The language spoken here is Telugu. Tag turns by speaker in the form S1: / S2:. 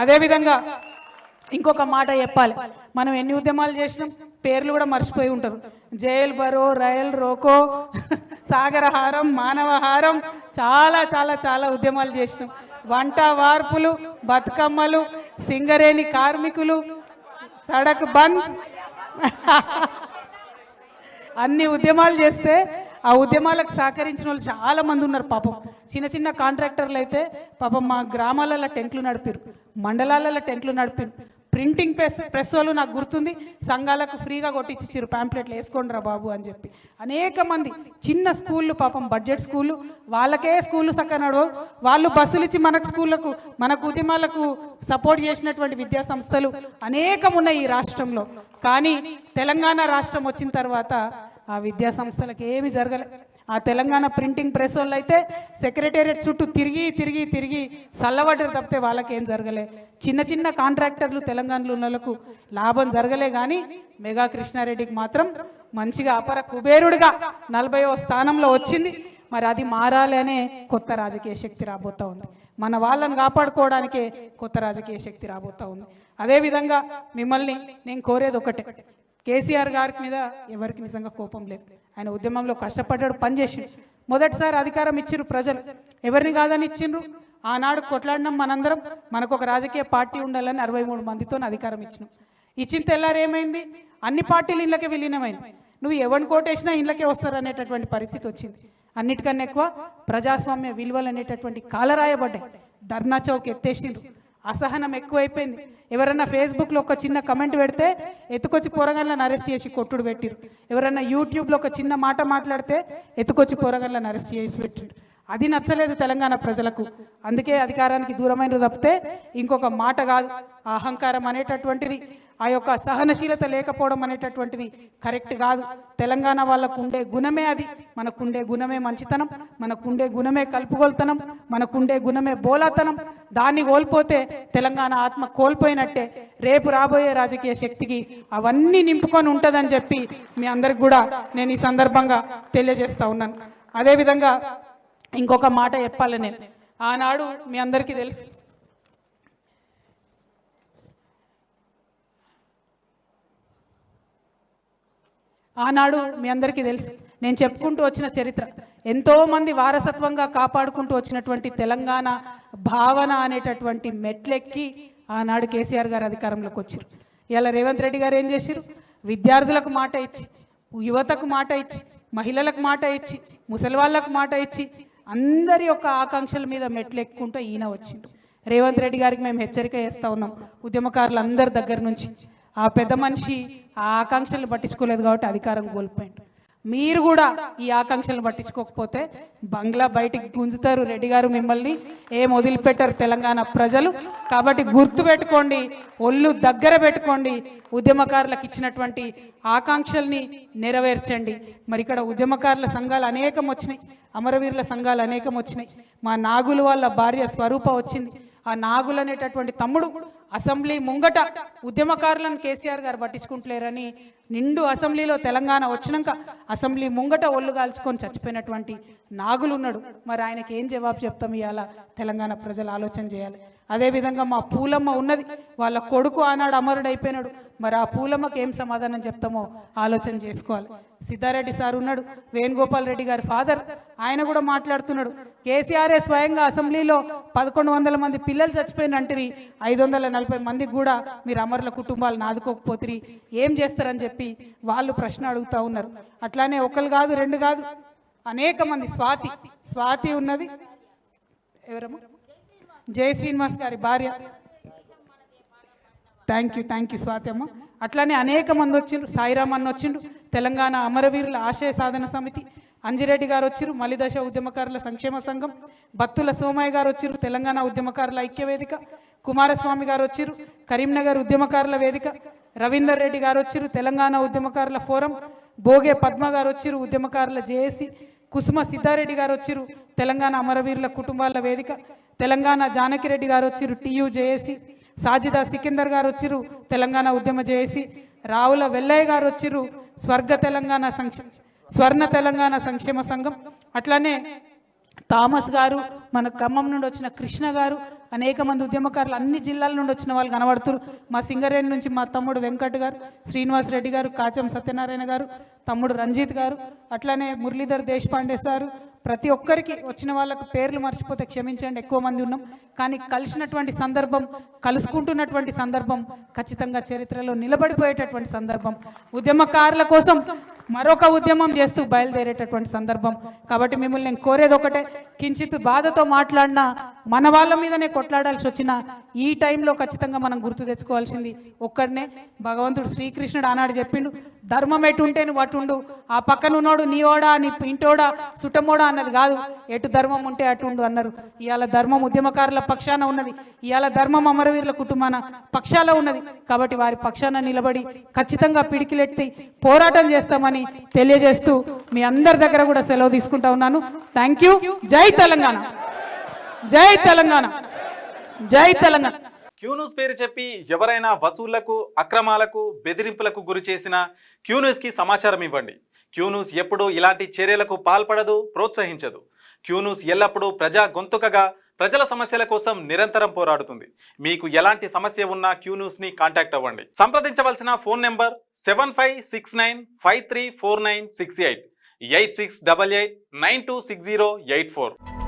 S1: అదేవిధంగా ఇంకొక మాట చెప్పాలి, మనం ఎన్ని ఉద్యమాలు చేసినాం పేర్లు కూడా మర్చిపోయి ఉంటారు. జైల్ బరో, రైల్ రోకో, సాగరహారం, మానవహారం, చాలా చాలా చాలా ఉద్యమాలు చేసినాం. వంట వార్పులు, బతుకమ్మలు, సింగరేణి కార్మికులు, సడక్ బంద్, అన్ని ఉద్యమాలు చేస్తే ఆ ఉద్యమాలకు సహకరించిన వాళ్ళు చాలా మంది ఉన్నారు. పాపం చిన్న చిన్న కాంట్రాక్టర్లు అయితే పాపం మా గ్రామాలలో టెంట్లు నడిపారు, మండలాలలో టెంట్లు నడిపారు. ప్రింటింగ్ ప్రెస్ వాళ్ళు నాకు గుర్తుంది, సంఘాలకు ఫ్రీగా కొట్టించిచ్చారు, ప్యాంప్లెట్లు వేసుకోండి రా బాబు అని చెప్పి. అనేక మంది చిన్న స్కూళ్ళు, పాపం బడ్జెట్ స్కూళ్ళు, వాళ్ళకే స్కూళ్ళు చక్కగా నడవవు, వాళ్ళు బస్సులు ఇచ్చి మనకు స్కూళ్ళకు మనకు ఉద్యమాలకు సపోర్ట్ చేసినటువంటి విద్యా సంస్థలు అనేకం ఉన్నాయి ఈ రాష్ట్రంలో. కానీ తెలంగాణ రాష్ట్రం వచ్చిన తర్వాత ఆ విద్యా సంస్థలకు ఏమి జరగలే. ఆ తెలంగాణ ప్రింటింగ్ ప్రెస్ వాళ్ళు అయితే సెక్రటేరియట్ చుట్టూ తిరిగి తిరిగి తిరిగి చల్లబడ్డారు తప్పితే వాళ్ళకేం జరగలే. చిన్న చిన్న కాంట్రాక్టర్లు తెలంగాణలో ఉన్న వాళ్ళకు లాభం జరగలే. కానీ మెగా కృష్ణారెడ్డికి మాత్రం మంచిగా అపర కుబేరుడిగా 40వ స్థానంలో వచ్చింది. మరి అది మారాలి అనే కొత్త రాజకీయ శక్తి రాబోతూ ఉంది. మన వాళ్ళని కాపాడుకోవడానికే కొత్త రాజకీయ శక్తి రాబోతూ ఉంది. అదేవిధంగా మిమ్మల్ని నేను కోరేది ఒకటే, కేసీఆర్ గారి మీద ఎవరికి నిజంగా కోపం లేదు. ఆయన ఉద్యమంలో కష్టపడ్డాడు, పనిచేసిండు. మొదటిసారి అధికారం ఇచ్చిర్రు ప్రజలు, ఎవరిని కాదని ఇచ్చిండ్రు. ఆనాడు కొట్లాడినాం మనందరం, మనకు ఒక రాజకీయ పార్టీ ఉండాలని 63 మందితో అధికారం ఇచ్చినాం. ఇచ్చిన తెల్లారు ఏమైంది, అన్ని పార్టీలు ఇళ్ళకే విలీనమైంది. నువ్వు ఎవరిని కోటేసినా ఇళ్ళకే వస్తారు అనేటటువంటి పరిస్థితి వచ్చింది. అన్నిటికన్నా ఎక్కువ ప్రజాస్వామ్య విలువలు అనేటటువంటి కాలరాయబడ్డాయి. ధర్నా చౌక్ ఎత్తేసిండ్రు, అసహనం ఎక్కువైపోయింది. ఎవరన్నా ఫేస్బుక్లో ఒక చిన్న కమెంట్ పెడితే ఎత్తుకొచ్చి పోరగాళ్ళని అరెస్ట్ చేసి కొట్టుడు పెట్టిరు. ఎవరన్నా యూట్యూబ్లో ఒక చిన్న మాట మాట్లాడితే ఎత్తుకొచ్చి పోరగాళ్ళని అరెస్ట్ చేసి పెట్టిరు. అది నచ్చలేదు తెలంగాణ ప్రజలకు. అందుకే అధికారానికి దూరమైన తప్పితే ఇంకొక మాట కాదు. అహంకారం అనేటటువంటిది, ఆ యొక్క సహనశీలత లేకపోవడం అనేటటువంటిది కరెక్ట్ కాదు. తెలంగాణ వాళ్ళకు ఉండే గుణమే అది. మనకుండే గుణమే మంచితనం, మనకుండే గుణమే కలుపుగోలుతనం, మనకుండే గుణమే బోలాతనం. దాన్ని కోల్పోతే తెలంగాణ ఆత్మ కోల్పోయినట్టే. రేపు రాబోయే రాజకీయ శక్తికి అవన్నీ నింపుకొని ఉంటుందని చెప్పి మీ అందరికి కూడా నేను ఈ సందర్భంగా తెలియజేస్తా ఉన్నాను. అదేవిధంగా ఇంకొక మాట చెప్పాలి నేను. ఆనాడు మీ అందరికీ తెలుసు, నేను చెప్పుకుంటూ వచ్చిన చరిత్ర, ఎంతోమంది వారసత్వంగా కాపాడుకుంటూ వచ్చినటువంటి తెలంగాణ భావన అనేటటువంటి మెట్లెక్కి ఆనాడు కేసీఆర్ గారు అధికారంలోకి వచ్చారు. ఇలా రేవంత్ రెడ్డి గారు ఏం చేశారు, విద్యార్థులకు మాట ఇచ్చి, యువతకు మాట ఇచ్చి, మహిళలకు మాట ఇచ్చి, ముసలి వాళ్ళకు మాట ఇచ్చి, అందరి యొక్క ఆకాంక్షల మీద మెట్లు ఎక్కుంటూ ఈయన వచ్చిండు. రేవంత్ రెడ్డి గారికి మేము హెచ్చరిక చేస్తూ ఉన్నాం, ఉద్యమకారులందరి దగ్గర నుంచి. ఆ పెద్ద మనిషి ఆ ఆకాంక్షలు పట్టించుకోలేదు కాబట్టి అధికారం కోల్పోయిండు. మీరు కూడా ఈ ఆకాంక్షలను పట్టించుకోకపోతే బంగ్లా బయటికి గుంజుతారు. రెడ్డి గారు మిమ్మల్ని ఏం వదిలిపెట్టారు తెలంగాణ ప్రజలు. కాబట్టి గుర్తు పెట్టుకోండి, ఒళ్ళు దగ్గర పెట్టుకోండి, ఉద్యమకారులకు ఇచ్చినటువంటి ఆకాంక్షల్ని నెరవేర్చండి. మరి ఇక్కడ ఉద్యమకారుల సంఘాలు అనేకం వచ్చినాయి, అమరవీరుల సంఘాలు అనేకం వచ్చినాయి. మా నాగులు వాళ్ళ భార్య స్వరూప వచ్చింది. ఆ నాగులు అనేటటువంటి తమ్ముడు అసెంబ్లీ ముంగట ఉద్యమకారులను కేసీఆర్ గారు పట్టించుకుంటలేరని నిండు అసెంబ్లీలో తెలంగాణ వచ్చినాక అసెంబ్లీ ముంగట ఒళ్ళు కాల్చుకొని చచ్చిపోయినటువంటి నాగులు ఉన్నాడు. మరి ఆయనకి ఏం జవాబు చెప్తాం ఇవాళ తెలంగాణ ప్రజలు ఆలోచన చేయాలి. అదేవిధంగా మా పూలమ్మ ఉన్నది, వాళ్ళ కొడుకు ఆనాడు అమరుడు అయిపోయినాడు. మరి ఆ పూలమ్మకి ఏం సమాధానం చెప్తామో ఆలోచన చేసుకోవాలి. సిద్ధారెడ్డి సార్ ఉన్నాడు, వేణుగోపాల్ రెడ్డి గారి ఫాదర్, ఆయన కూడా మాట్లాడుతున్నాడు. కేసీఆర్ఏ స్వయంగా అసెంబ్లీలో 1100 మంది పిల్లలు చచ్చిపోయినంటిరి, 540 మందికి కూడా మీరు అమరుల కుటుంబాలను ఆదుకోకపోతే ఏం చేస్తారని చెప్పి వాళ్ళు ప్రశ్న అడుగుతూ ఉన్నారు. అట్లానే ఒకరు కాదు, రెండు కాదు, అనేక మంది. స్వాతి ఉన్నది, ఎవరమ్మా, జయ శ్రీనివాస్ గారి భార్య. థ్యాంక్ యూ స్వాతి అమ్మ. అట్లానే అనేక మంది వచ్చిండ్రు. సాయిరామ్ అన్న వచ్చిండు, తెలంగాణ అమరవీరుల ఆశయ సాధన సమితి. అంజిరెడ్డి గారు వచ్చిరు, మలిదశ ఉద్యమకారుల సంక్షేమ సంఘం. బత్తుల సోమయ్య గారు వచ్చిరు, తెలంగాణ ఉద్యమకారుల ఐక్య వేదిక. కుమారస్వామి గారు వచ్చిరు, కరీంనగర్ ఉద్యమకారుల వేదిక. రవీందర్ రెడ్డి గారు వచ్చిరు, తెలంగాణ ఉద్యమకారుల ఫోరం. బోగే పద్మ గారు వచ్చిరు, ఉద్యమకారుల జేఏసీ. కుసుమ సిద్ధారెడ్డి గారు వచ్చిరు, తెలంగాణ అమరవీరుల కుటుంబాల వేదిక. తెలంగాణ జానకిరెడ్డి గారు వచ్చిరు, టీయూ జేఏసీ. సాజిదా సికిందర్ గారు వచ్చిరు, తెలంగాణ ఉద్యమ జేఏసీ. రావుల వెల్లయ్య గారు వచ్చిరు, స్వర్ణ తెలంగాణ సంక్షేమ సంఘం. అట్లానే థామస్ గారు, మన ఖమ్మం నుండి వచ్చిన కృష్ణ గారు, అనేక మంది ఉద్యమకారులు అన్ని జిల్లాల నుండి వచ్చిన వాళ్ళు కనబడుతున్నారు. మా సింగరేణి నుంచి మా తమ్ముడు వెంకట్ గారు, శ్రీనివాస్ రెడ్డి గారు, కాచం సత్యనారాయణ గారు, తమ్ముడు రంజిత్ గారు, అట్లానే మురళీధర్ దేశపాండే సారు, ప్రతి ఒక్కరికి వచ్చిన వాళ్ళకు పేర్లు మర్చిపోతే క్షమించండి, ఎక్కువ మంది ఉన్నాం. కానీ కలిసినటువంటి సందర్భం, కలుసుకుంటున్నటువంటి సందర్భం ఖచ్చితంగా చరిత్రలో నిలబడిపోయేటటువంటి సందర్భం, ఉద్యమకారుల కోసం మరొక ఉద్యమం చేస్తూ బయలుదేరేటటువంటి సందర్భం. కాబట్టి మిమ్మల్ని నేను కోరేది ఒకటే, కించిత్ బాధతో మాట్లాడినా మన వాళ్ళ మీదనే కొట్లాడాల్సి వచ్చిన ఈ టైంలో ఖచ్చితంగా మనం గుర్తు తెచ్చుకోవాల్సింది ఒక్కడనే. భగవంతుడు శ్రీకృష్ణుడు ఆనాడు చెప్పిండు, ధర్మం ఎటుంటే నువ్వు అటుండు, ఆ పక్కన ఉన్నోడు నీవోడా నీ ఇంటోడా సుటమోడా అన్నది కాదు, ఎటు ధర్మం ఉంటే అటుండు అన్నారు. ఇవాళ ధర్మం ఉద్యమకారుల పక్షాన ఉన్నది, ఇవాళ ధర్మం అమరవీరుల కుటుంబాన పక్షాల ఉన్నది. కాబట్టి వారి పక్షాన నిలబడి ఖచ్చితంగా పిడికిలెత్తి పోరాటం చేస్తామని తెలియజేస్తూ మీ అందరి దగ్గర కూడా సెలవు తీసుకుంటా ఉన్నాను. Thank you. జై తెలంగాణ, జై తెలంగాణ, జై తెలంగాణ.
S2: క్యూన్యూస్ పేరు చెప్పి ఎవరైనా వసూళ్లకు, అక్రమాలకు, బెదిరింపులకు గురి చేసిన క్యూన్యూస్కి సమాచారం ఇవ్వండి. క్యూన్యూస్ ఎప్పుడూ ఇలాంటి చర్యలకు పాల్పడదు, ప్రోత్సహించదు. క్యూన్యూస్ ఎల్లప్పుడూ ప్రజా గొంతుకగా ప్రజల సమస్యల కోసం నిరంతరం పోరాడుతుంది. మీకు ఎలాంటి సమస్య ఉన్నా క్యూన్యూస్ని కాంటాక్ట్ అవ్వండి. సంప్రదించవలసిన ఫోన్ నెంబర్ 7569534968 8688926084.